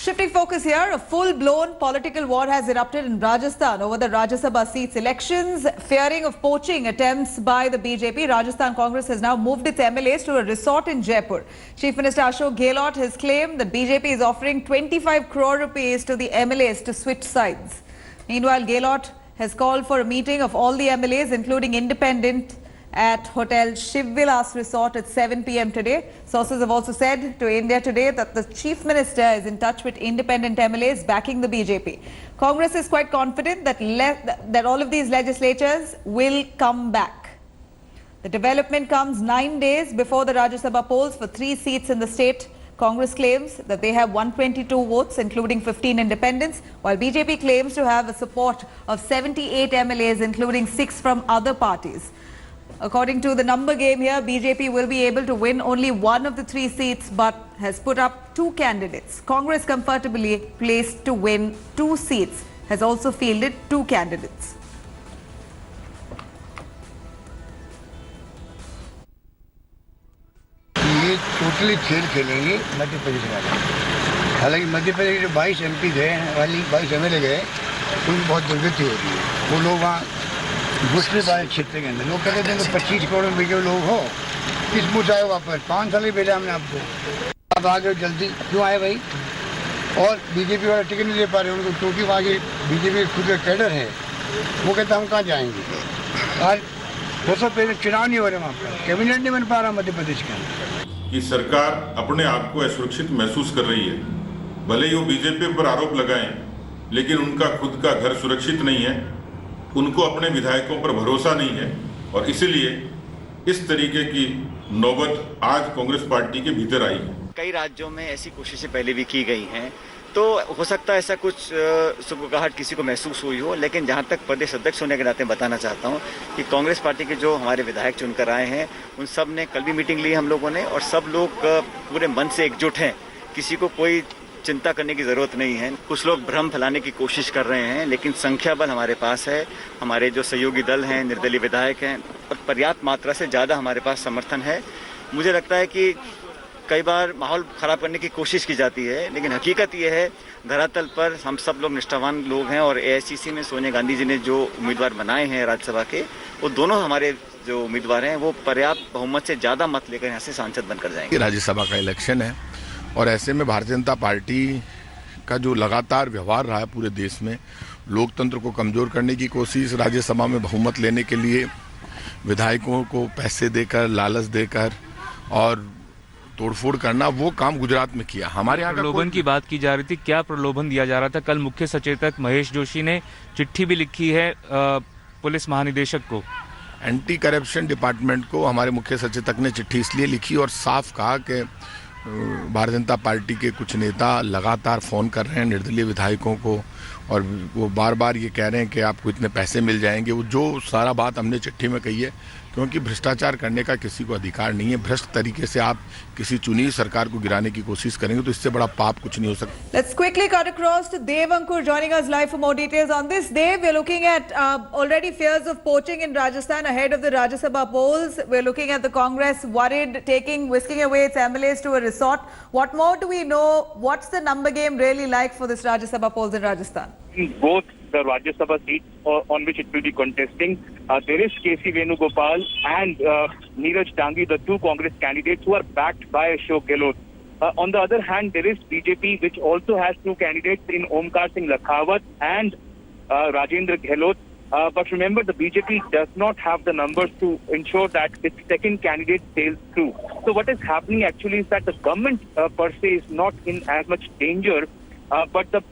Shifting focus here, a full-blown political war has erupted in Rajasthan over the Rajya Sabha seats elections. Fearing of poaching attempts by the BJP, Rajasthan Congress has now moved its MLAs to a resort in Jaipur. Chief Minister Ashok Gehlot has claimed that BJP is offering 25 crore rupees to the MLAs to switch sides. Meanwhile, Gehlot has called for a meeting of all the MLAs, including independent, at Hotel Shivvilas Resort at 7 p.m. today. Sources have also said to India Today that the Chief Minister is in touch with independent MLAs backing the BJP. Congress is quite confident that all of these legislatures will come back. The development comes 9 days before the Rajya Sabha polls for 3 seats in the state. Congress claims that they have 122 votes, including 15 independents, while BJP claims to have a support of 78 MLAs, including 6 from other parties. According to the number game here, BJP will be able to win only one of the 3 seats but has put up 2 candidates. Congress, comfortably placed to win 2 seats, has also fielded 2 candidates. ये totally खेल खेलेंगे मध्य प्रदेश वाले। हालांकि मध्य प्रदेश के 22 MP गए वाली 22 MLA गए, उनकी बहुत दुर्गति हो रही है। वो लोग वहाँ घुसने पाए क्षेत्र के अंदर। लोग कहते थे कि 25 करोड़ में के लोग हो, किस मुँह से आए वापस? 5 साल ही भेजा हमने आपको, आप आ गए जल्दी, क्यों आए भाई? और बीजेपी वाला टिकट नहीं दे पा रहे उनको, क्योंकि वहाँ की बीजेपी खुद का कैडर है। वो कहते हम कहाँ जाएंगे? आज 200 पहले चुनाव नहीं हो रहे वहाँ पर, कैबिनेट नहीं बन पा रहा मध्य प्रदेश के अंदर। कि सरकार अपने आप को असुरक्षित महसूस कर रही है। भले ही वो बीजेपी पर आरोप लगाएं, लेकिन उनका खुद का घर सुरक्षित नहीं है। उनको अपने विधायकों पर भरोसा नहीं है और इसीलिए इस तरीके की नौबत आज कांग्रेस पार्टी के भीतर आई है। कई राज्यों में ऐसी कोशिशें पहले भी की गई हैं, तो हो सकता है ऐसा कुछ सुगबुगाहट किसी को महसूस हुई हो, लेकिन जहां तक प्रदेश अध्यक्ष होने के नाते बताना चाहता हूं कि कांग्रेस पार्टी के जो हमारे विधायक चुनकर आए हैं, उन सब ने कल भी मीटिंग ली हम लोगों ने, और सब लोग पूरे मन से एकजुट हैं। किसी को कोई चिंता करने की जरूरत नहीं है। कुछ लोग भ्रम फैलाने की कोशिश कर रहे हैं, लेकिन संख्या बल हमारे पास है। हमारे जो सहयोगी दल हैं, निर्दलीय विधायक हैं, और पर्याप्त मात्रा से ज़्यादा हमारे पास समर्थन है। मुझे लगता है कि कई बार माहौल खराब करने की कोशिश की जाती है, लेकिन हकीकत ये है धरातल पर हम सब लोग निष्ठावान लोग हैं, और AICC में सोनिया गांधी जी ने जो उम्मीदवार बनाए हैं राज्यसभा के, वो दोनों हमारे जो उम्मीदवार हैं वो पर्याप्त बहुमत से ज़्यादा मत लेकर यहाँ से सांसद बनकर जाएंगे। राज्यसभा का इलेक्शन है और ऐसे में भारतीय जनता पार्टी का जो लगातार व्यवहार रहा है पूरे देश में, लोकतंत्र को कमजोर करने की कोशिश, राज्यसभा में बहुमत लेने के लिए विधायकों को पैसे देकर, लालच देकर और तोड़फोड़ करना, वो काम गुजरात में किया। हमारे यहाँ प्रलोभन की बात की जा रही थी, क्या प्रलोभन दिया जा रहा था? कल मुख्य सचेतक महेश जोशी ने चिट्ठी भी लिखी है पुलिस महानिदेशक को, एंटी करप्शन डिपार्टमेंट को हमारे मुख्य सचेतक ने चिट्ठी इसलिए लिखी और साफ कहा कि भारतीय जनता पार्टी के कुछ नेता लगातार फ़ोन कर रहे हैं निर्दलीय विधायकों को, और वो बार बार ये कह रहे हैं कि आपको इतने पैसे मिल जाएंगे। वो जो सारा बात हमने चिट्ठी में कही है, क्योंकि भ्रष्टाचार करने का किसी को अधिकार नहीं है। भ्रष्ट तरीके से आप किसी चुनी सरकार को गिराने की कोशिश करेंगे तो इससे बड़ा पाप कुछ नहीं हो सकता। Let's quickly cut across to Dev Ankur joining us live for more details on this. Dev, we're looking at already fears of poaching in Rajasthan ahead of the Rajya Sabha polls. We're looking at the Congress worried, whisking away its MLAs to a resort. What more do we know? What's the number game really like for this Rajya Sabha polls in Rajasthan? Both the Rajya Sabha seats on which it will be contesting, there is KC Venugopal and Neeraj Dangi, the 2 Congress candidates who are backed by Ashok Gehlot. On the other hand, there is BJP, which also has 2 candidates in Omkar Singh Lakhawat and Rajendra Gehlot. But remember, the BJP does not have the numbers to ensure that its second candidate sails through. So what is happening actually is that the government per se is not in as much danger, but the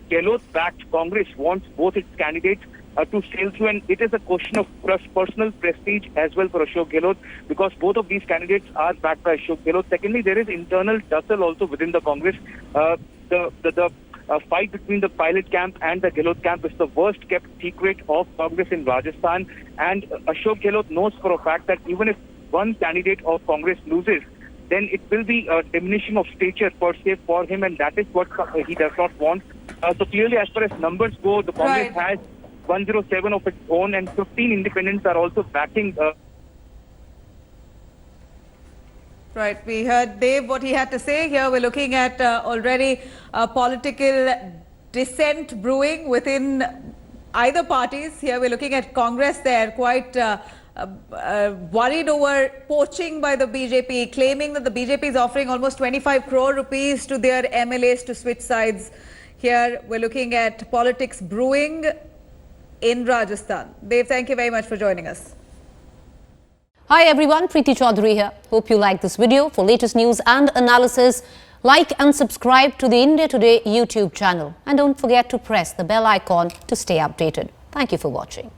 Gehlot-backed Congress wants both its candidates to sail through, and it is a question of personal prestige as well for Ashok Gehlot, because both of these candidates are backed by Ashok Gehlot. Secondly, there is internal tussle also within the Congress. The fight between the pilot camp and the Gehlot camp is the worst kept secret of Congress in Rajasthan, and Ashok Gehlot knows for a fact that even if one candidate of Congress loses, then it will be a diminishing of stature per se for him, and that is what he does not want. So clearly, as far as numbers go, the Congress has 107 of its own, and 15 independents are also backing Right. We heard Dave what he had to say. Here we're looking at already political dissent brewing within either parties. Here we're looking at Congress. They're quite worried over poaching by the BJP, claiming that the BJP is offering almost 25 crore rupees to their MLAs to switch sides. Here we're looking at politics brewing in Rajasthan. Dave, thank you very much for joining us. Hi everyone, Preeti Chaudhary here. Hope you like this video. For latest news and analysis, like and subscribe to the India Today YouTube channel. And don't forget to press the bell icon to stay updated. Thank you for watching.